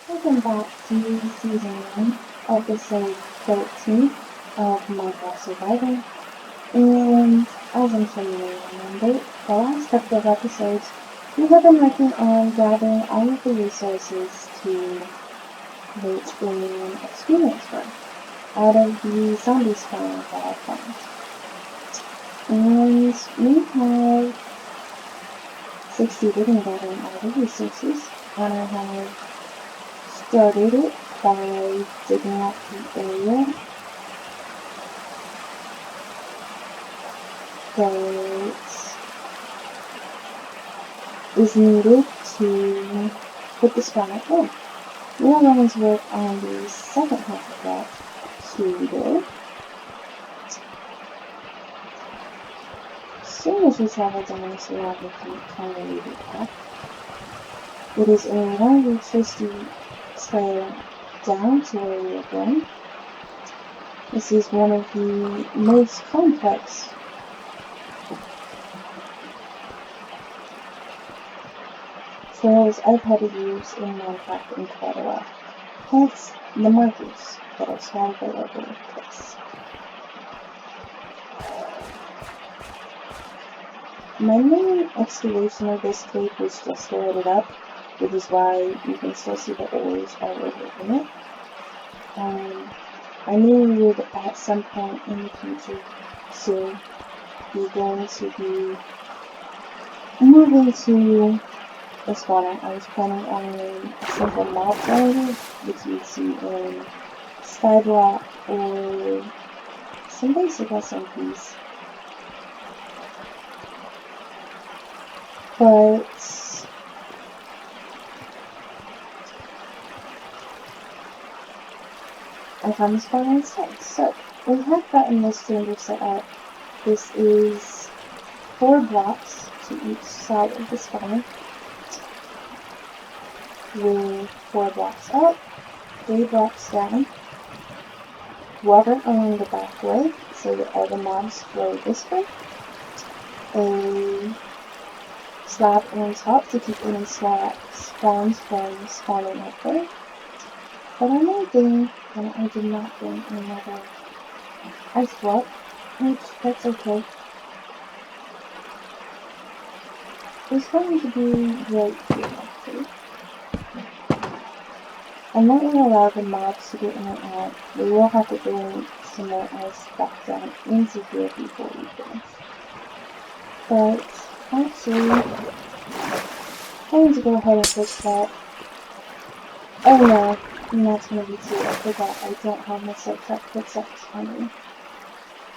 Welcome back to Season 1, Episode 13 of Minecraft Survival. And as I'm sure you may remember, the last couple of episodes, we have been working on gathering all of the resources to make an experience for out of the zombie spawn that I found. And we have succeeded in gathering all the resources, and I have started it by digging out the area that is needed to put the spawner in. We are going to work on the second half of that today. As soon as we travel down this road, we can kind of leave it back. It is a longer, twisty trail down to where we are going. This is one of the most complex trails I've had to use in Minecraft in quite a while. Hence, the markers that are scattered all over the place. My main excavation of this cave was just to light it up, which is why you can still see the ores all over in it. I knew we would at some point in the future soon be going to be moving to the spawner. I was planning on a simple mob grinder, which you'd see in Skyblock or some basic SMPs. But I found the spawner instead. So we have gotten this chamber set up. This is 4 blocks to each side of the spawner, with 4 blocks up, 3 blocks down, water along the back way so that all the mobs flow this way, a slab on top to keep any spawns from spawning up there. But I made them, and I did not bring another ice block, which that's okay. It's going to be right here, actually. I'm not going to allow the mobs to get in and out. We will have to bring some more ice back down into here before we finish. But actually, I'm going to go ahead and fix that. Oh no, that's going to be too. I forgot I don't have my set trap fixed up on me.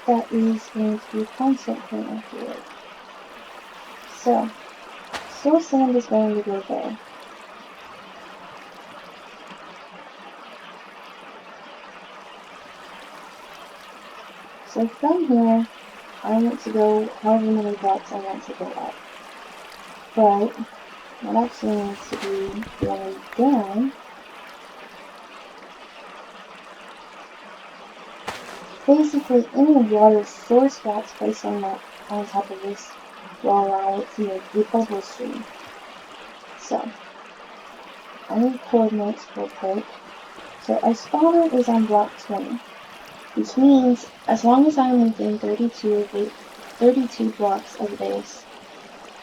That is going to be a constant thing I feel like. So, soul sand is going to go there. So from here, I want to go however many blocks I want to go up. But what actually needs to be going down basically any water source blocks placed on top of this will allow it to make a bubble stream. So I need coordinates real quick. So our spawner is on block 20. Which means, as long as I'm within 32 blocks of this,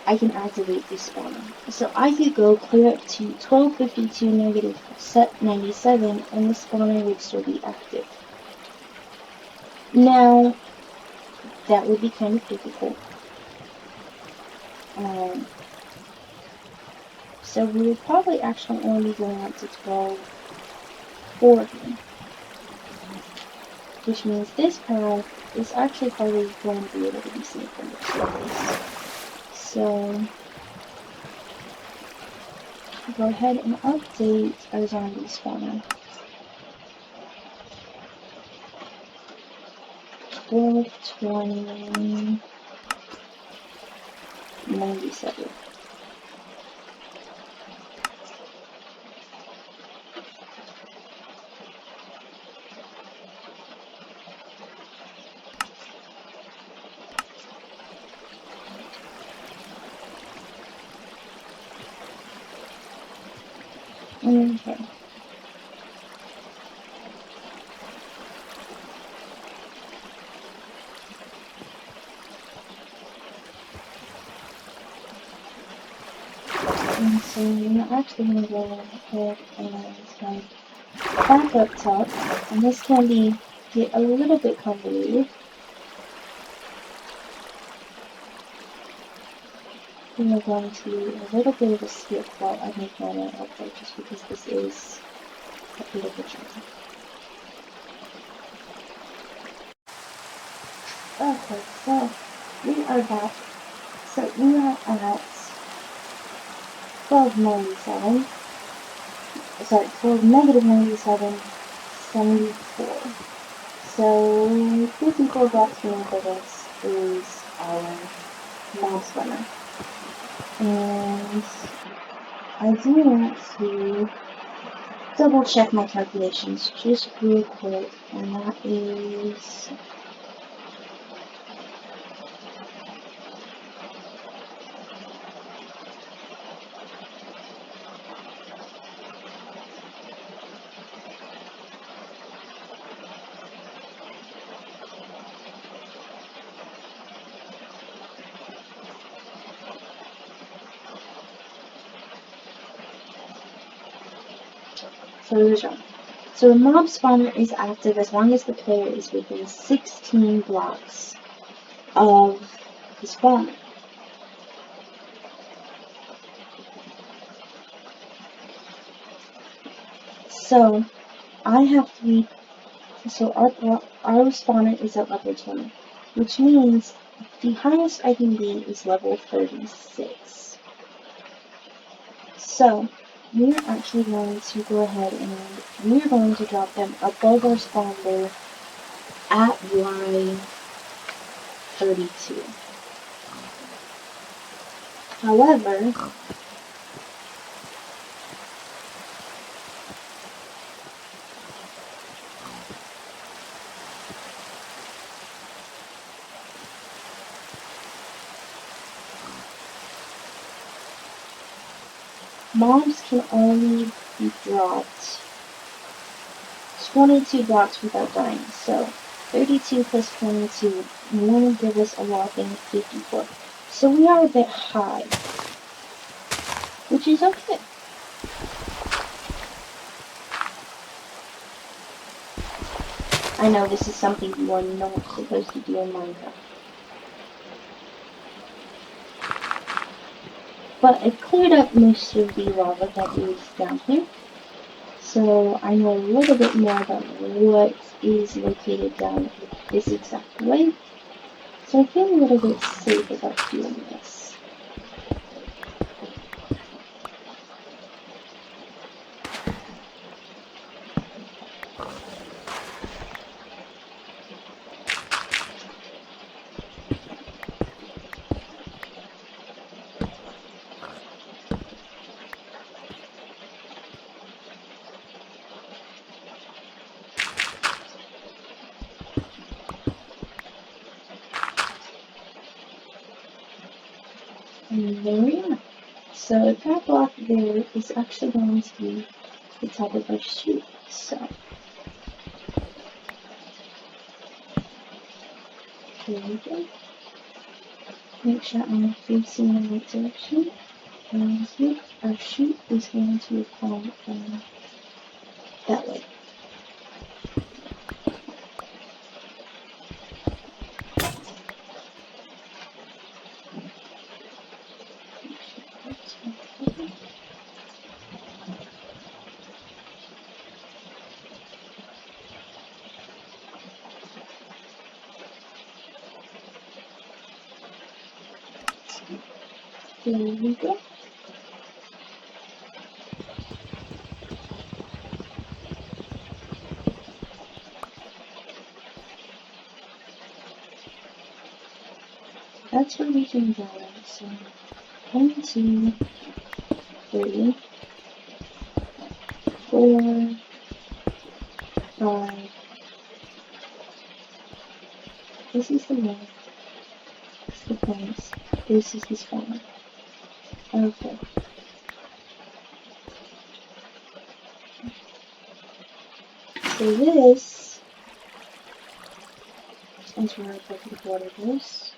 I can activate the spawner. So I could go clear up to 1252 negative set 97 and the spawner would still be active. Now, that would be kind of difficult. So we would probably actually only be going up to 1240. Which means this path is actually probably going to be able to be seen from the surface. So, go ahead and update our zombie spawner. 1220 97. Okay. And so we're actually going to go ahead and type back up top, and this can get a little bit convoluted. We are going to do a little bit of a skip while I make my output, just because this is a bit of a journey. Okay, so we are back. So we are at 1297. Sorry, 12 negative 97, 74. So 54 blocks remaining for this is our mouse runner. And I do want to double check my calculations just real quick, and that is so the mob spawner is active as long as the player is within 16 blocks of the spawner. So I have to be, so our spawner is at level 20, which means the highest I can be is level 36. So we're actually going to go ahead and we're going to drop them above our spawner at Y32. However, mobs can only be dropped 22 blocks without dying, so 32 plus 22 will give us a whopping 54. So we are a bit high, which is okay. I know this is something you are not supposed to do in Minecraft. But I've cleared up most of the lava that is down here. So I know a little bit more about what is located down this exact way. So I feel a little bit safe about doing this. And there we are. So that block there is actually going to be the top of our chute. So here we go. Make sure I'm facing the right direction. And here our chute is going to come that way. There we go. That's where we can go. So 1, 2, 3, 4, 5. This is the one. It's the points. This is the spawner. Okay. So this is where our bucket of water goes.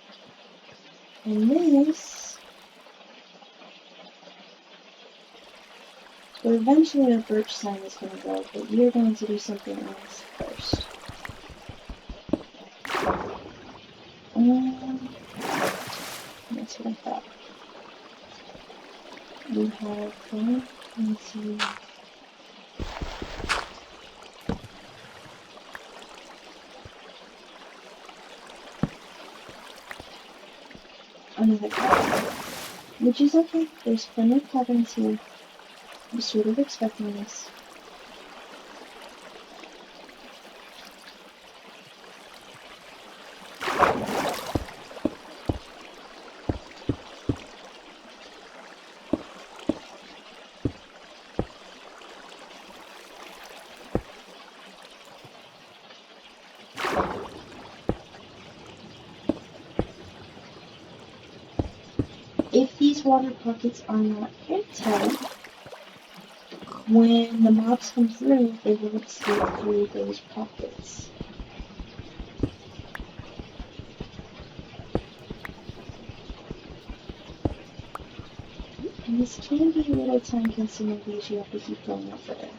And this is where eventually our birch sign is going to go, but we are going to do something else first. That's what I thought. We have gone into another cavern, which is okay. There's plenty of caverns here. I'm sort of expecting this. If these water pockets are not airtight, when the mobs come through, they will escape through those pockets. And this can be a little time consuming because you have to keep going over there.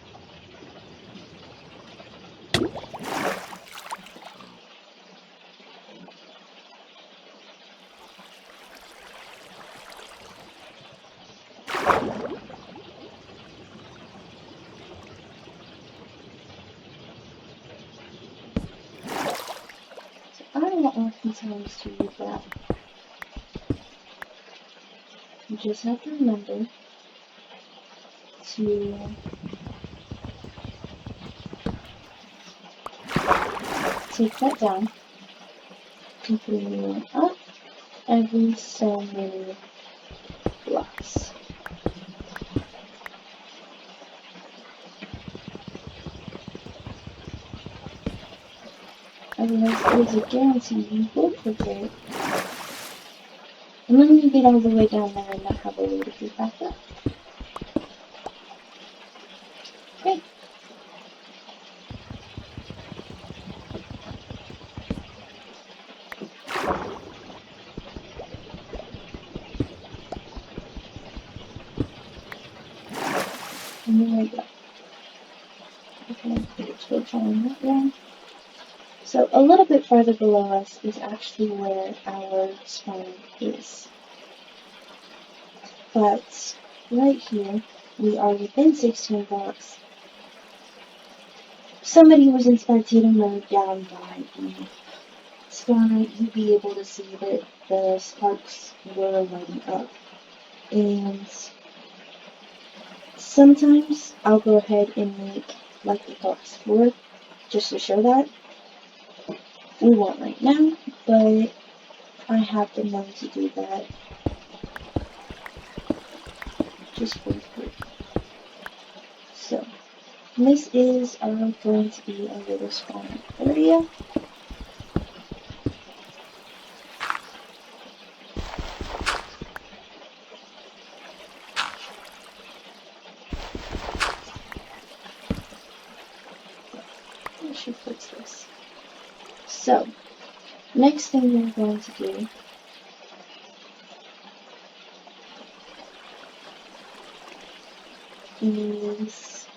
I don't oftentimes do that. You just have to remember to take that down and bring it up every so many blocks. Otherwise, there's a guarantee you will forget. And then you get all the way down there and not have a way to get back up. Okay. And there we go. Okay, put a torch on that one. So a little bit farther below us is actually where our spawn is. But right here, we are within 16 blocks. Somebody was in spectator mode down by the spawner. You'd be able to see that the sparks were lighting up. And sometimes I'll go ahead and make like the box floor just to show that. We won't right now, but I have been known to do that just for free. So this is going to be a little spawn area. I should fix this. So next thing we're going to do is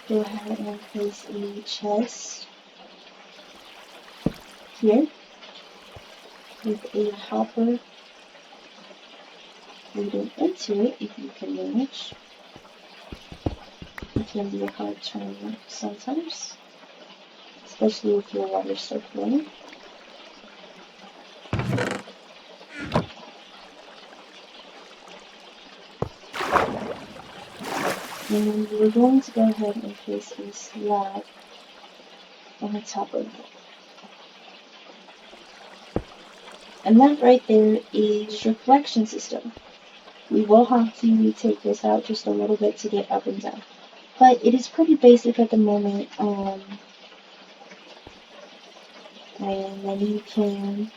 go ahead and place a chest here with a hopper leading into it if you can manage. It can be a hard turn sometimes, especially if your water starts flowing. And we're going to go ahead and place a slab on the top of it. And that right there is your collection system. We will have to take this out just a little bit to get up and down. But it is pretty basic at the moment. And then you can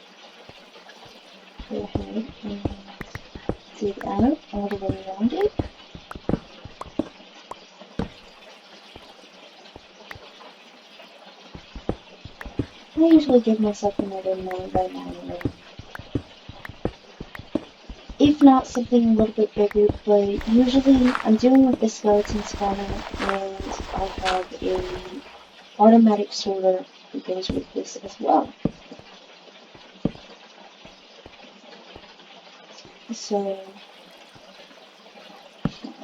go ahead and dig out all the way around it. I usually give myself another 9x9 ring. If not something a little bit bigger, but usually I'm doing with the skeleton spawner and I have a automatic sorter that goes with this as well. So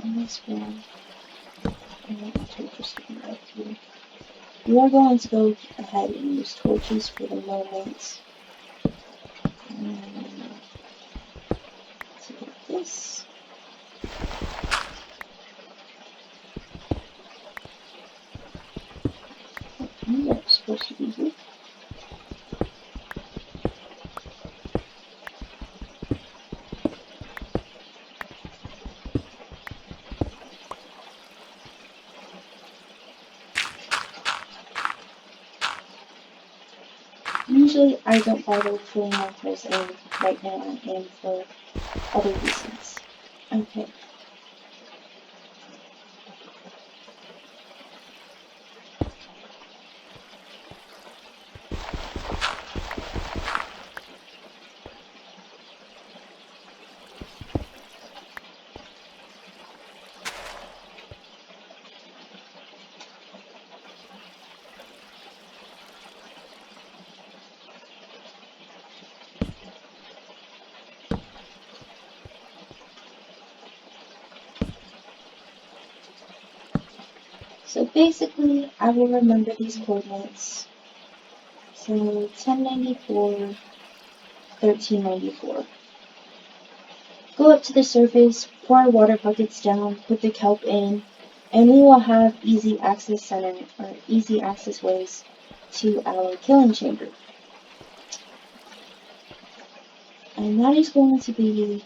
on this one, you are going to go ahead and use torches for the moment. So get this. That's supposed to be here. Usually I don't bother filling my holes in right now and for other reasons. Okay. So basically, I will remember these coordinates. So 1094, 1394. Go up to the surface, pour our water buckets down, put the kelp in, and we will have easy access center or easy access ways to our killing chamber. And that is going to be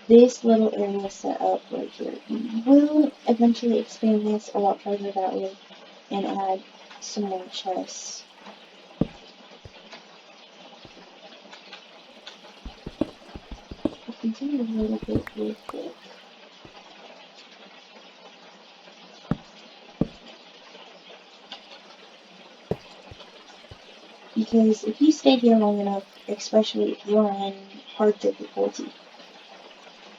this little area set up right here. We will eventually expand this a lot further that way and add some more chests. I'll continue a little bit real quick. Because if you stay here long enough, especially if you're on hard difficulty,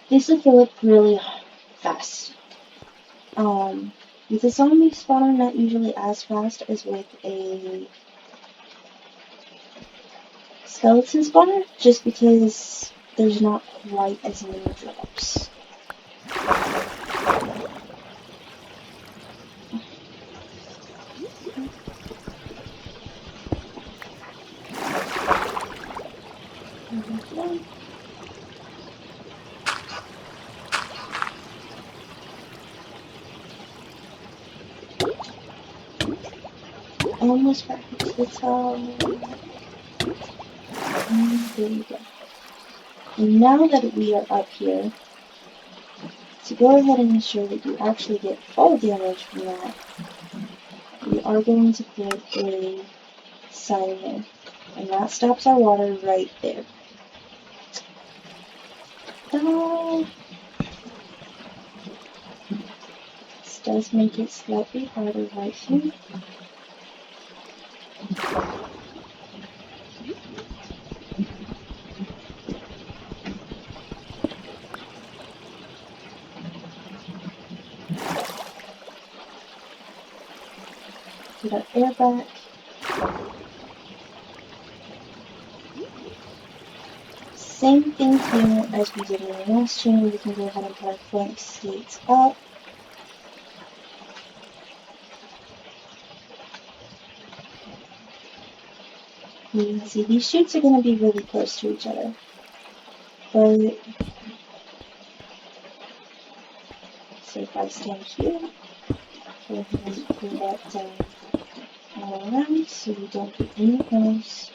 this will fill up really fast. With a zombie spawner, not usually as fast as with a skeleton spawner, just because there's not quite as many drops. Almost back to the top. And there we go. And now that we are up here, to go ahead and ensure that you actually get fall damage from that, we are going to put a sign in. And that stops our water right there. Ta-da! This does make it slightly harder right here. Get our air back. Same thing here as we did in the last chamber. We can go ahead and put our flank skates up. You can see these chutes are going to be really close to each other. But, so if I stand here, go ahead and pull that down all around so we don't get any holes.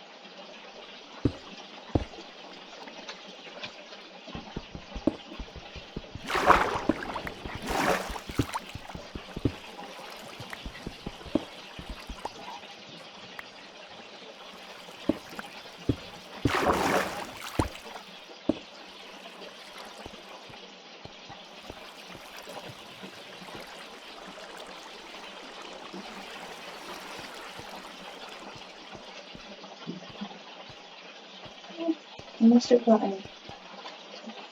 I must have gotten.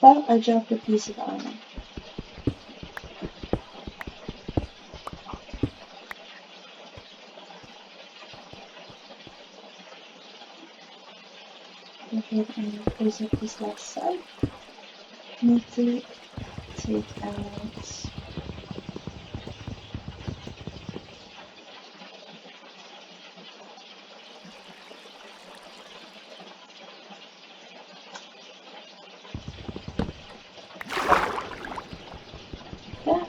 Thought I dropped a piece of armor. Okay, and close up this last side. Need to take out. That.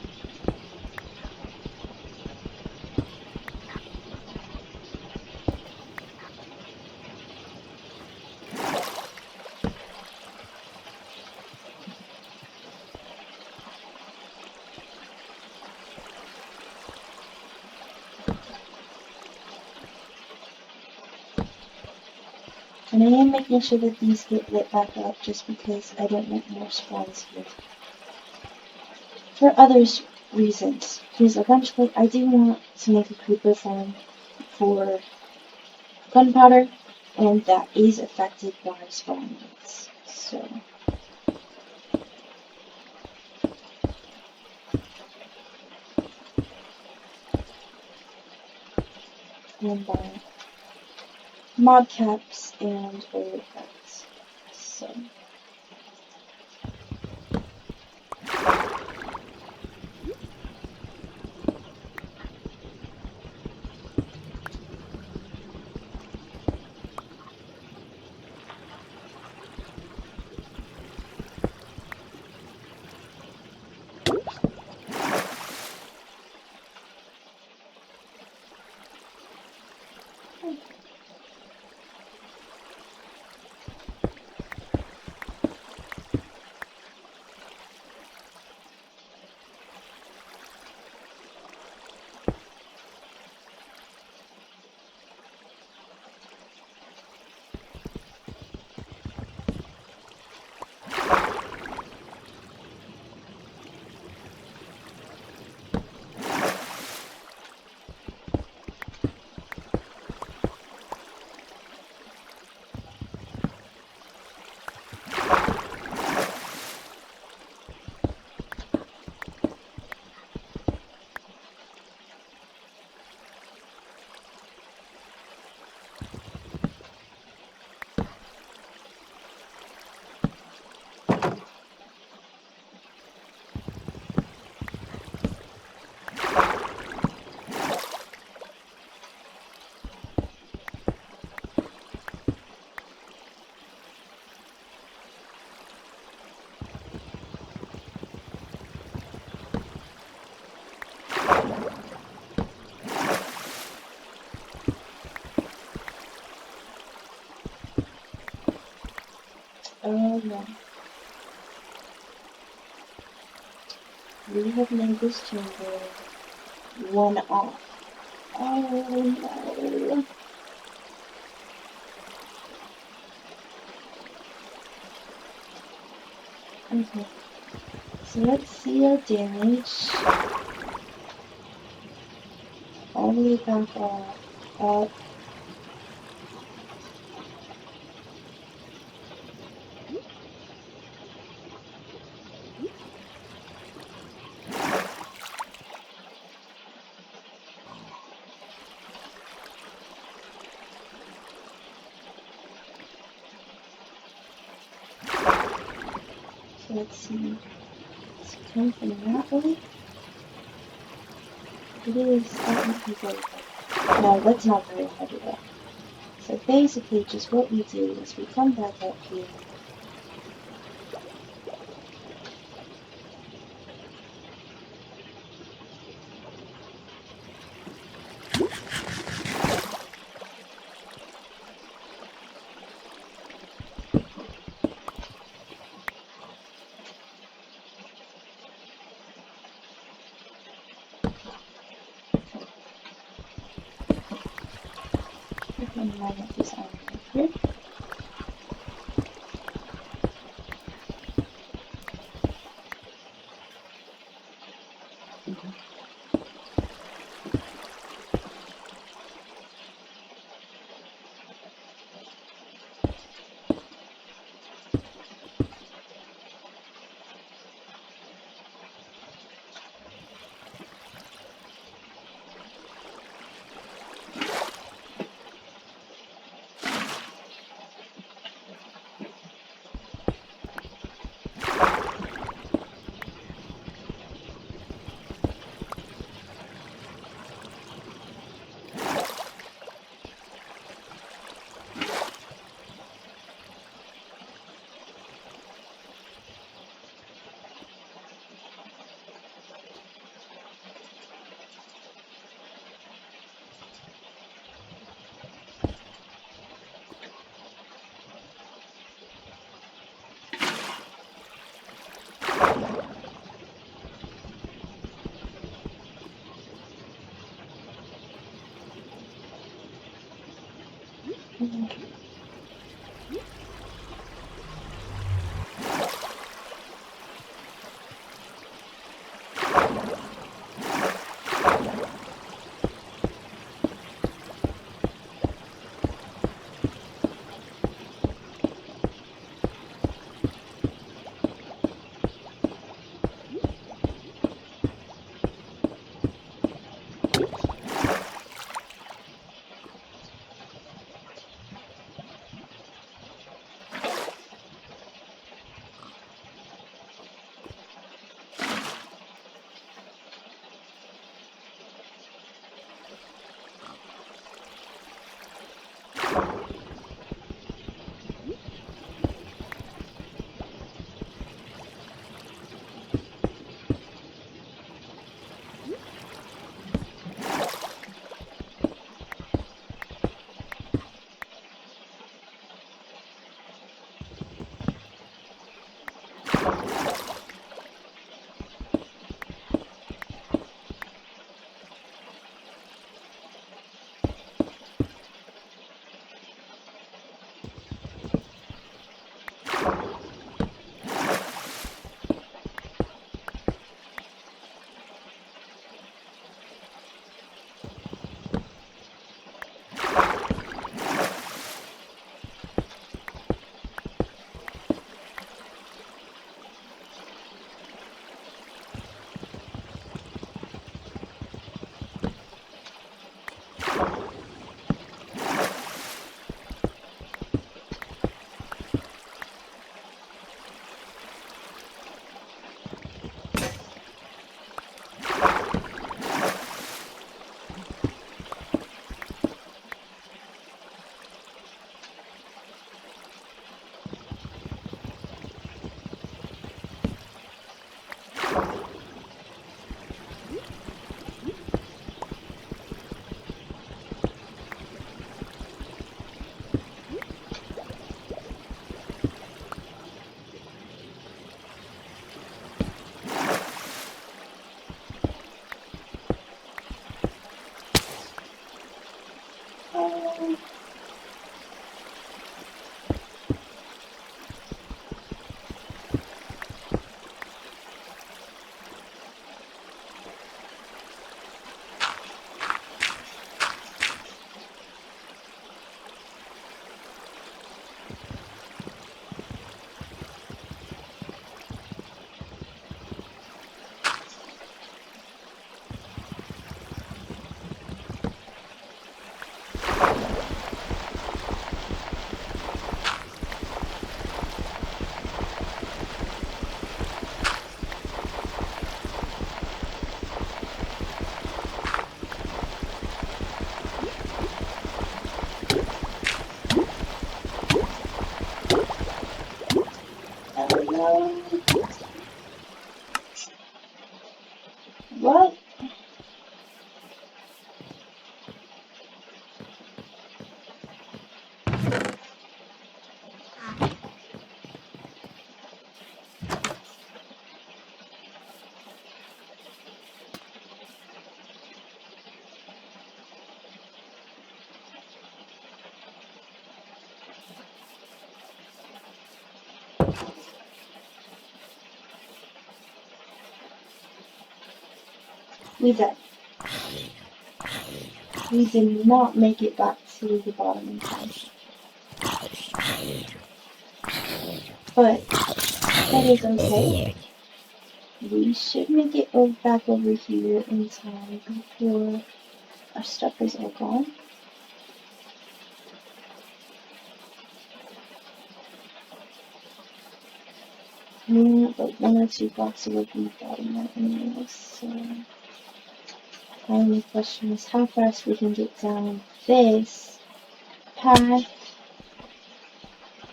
And I am making sure that these get lit back up just because I don't want more spawns here. For others reasons, because eventually I do want to make a creeper farm for gunpowder, and that is affected by spawn rates. So, and by mod caps and other effects. So. Oh no. We have made this chamber one off. Oh no. Okay. So let's see our damage. All the way back up. So let's see. It's coming from that way. It is that might be very hard. No, that's not very hard at all. So basically just what we do is we come back up here. And line up this iron right here. What? We died. We did not make it back to the bottom in time. But that is okay. We should make it back over here in time before our stuff is all gone. We like 1 or 2 blocks away from the bottom right anyway, so my only question is how fast we can get down this path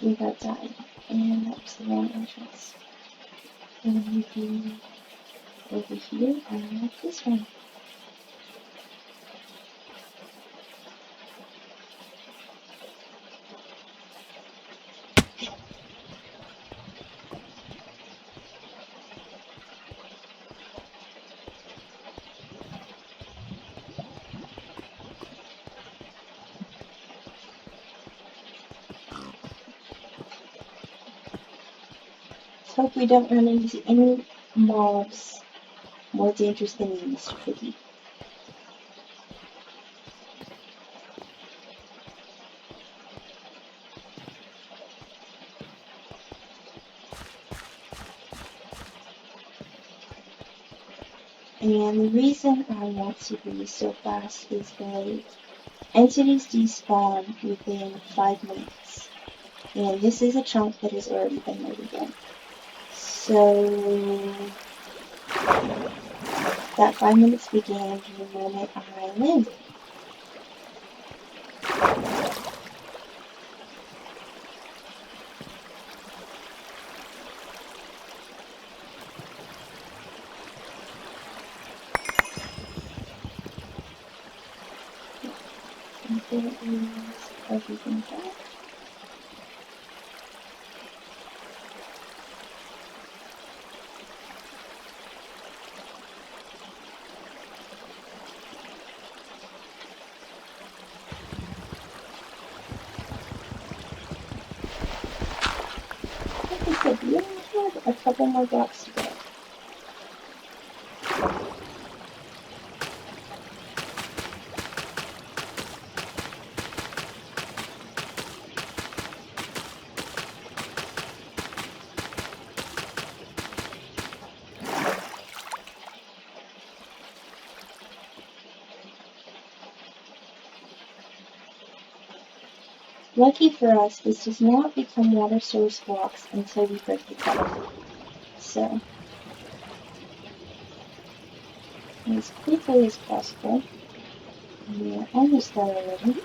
without dying. And that's the wrong entrance. And we can over here and this one. Let's hope we don't run into any mobs more dangerous than you, Mr. Piggy. And the reason I want to be so fast is that entities despawn within 5 minutes. And this is a chunk that has already been made again. So that 5 minutes began the moment I landed. And there is everything back. Like I said, we only have a couple more blocks to go. Lucky for us, this does not become water source blocks until we break the cup. So, as quickly as possible, we're almost there already,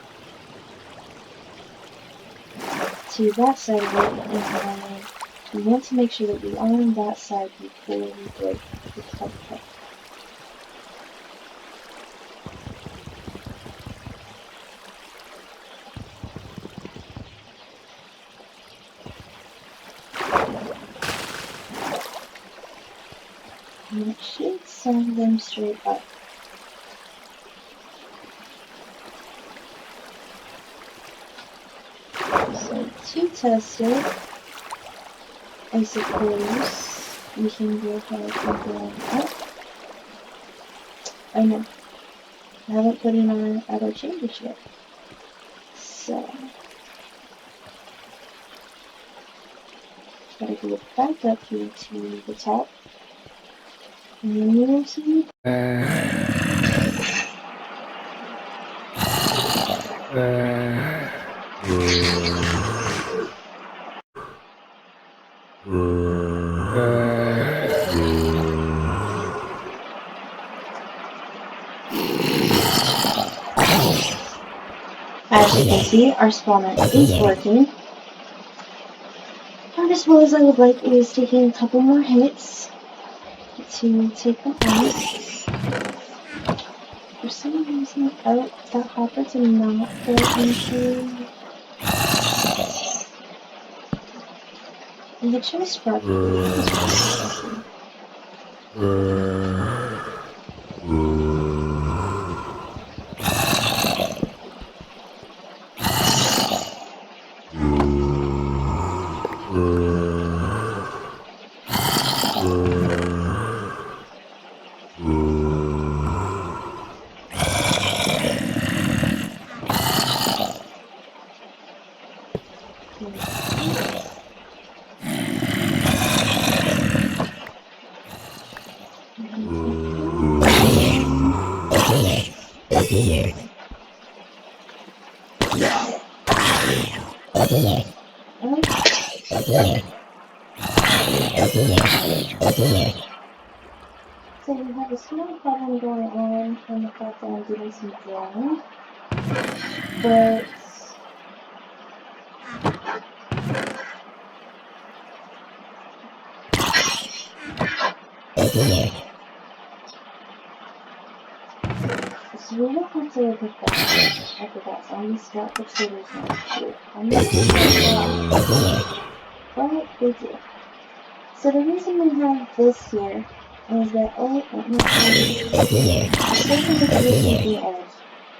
to that side of it, and then we want to make sure that we are on that side before we break the cup. And it should send them straight up. So to test it, I suppose we can go ahead and go on up. I know, I haven't put in our other changes yet. So, gotta go back up here to the top. And then you will see. As you can see, our spawner is working. Not as well as I would like. It is taking a couple more hits to take them out. For some reason, oh, that hopper did not go into. And the chest properly. So we have a small problem going on from the fact that I'm doing some drawing, but so we will have to look at that. I forgot, so I'm just got the triggers on here. I'm not sure but they do. So the reason we have this here is that especially with the edge,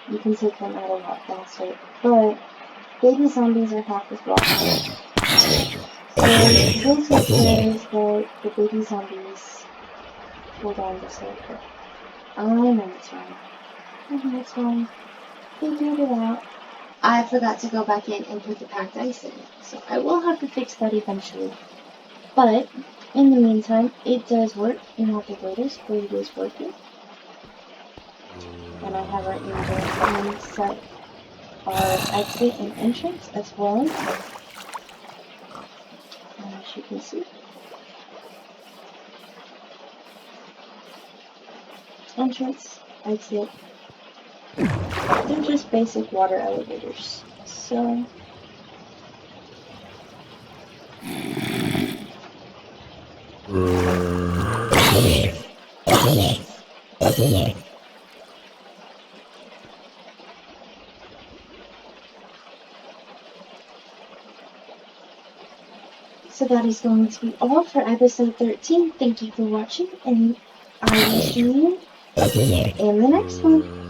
you can take them out a lot faster. But baby zombies are half as blockable. So this says that the baby zombies. Hold on just a second. I know it's wrong. I know it's wrong. Figured it out. I forgot to go back in and put the packed ice in. So I will have to fix that eventually. But in the meantime, it does work in all the loaders where it is working. And I have our engine set our exit and entrance as well. As you can see. Entrance, exit. They're just basic water elevators. So that is going to be all for episode 13. Thank you for watching, and I will see you in the next one.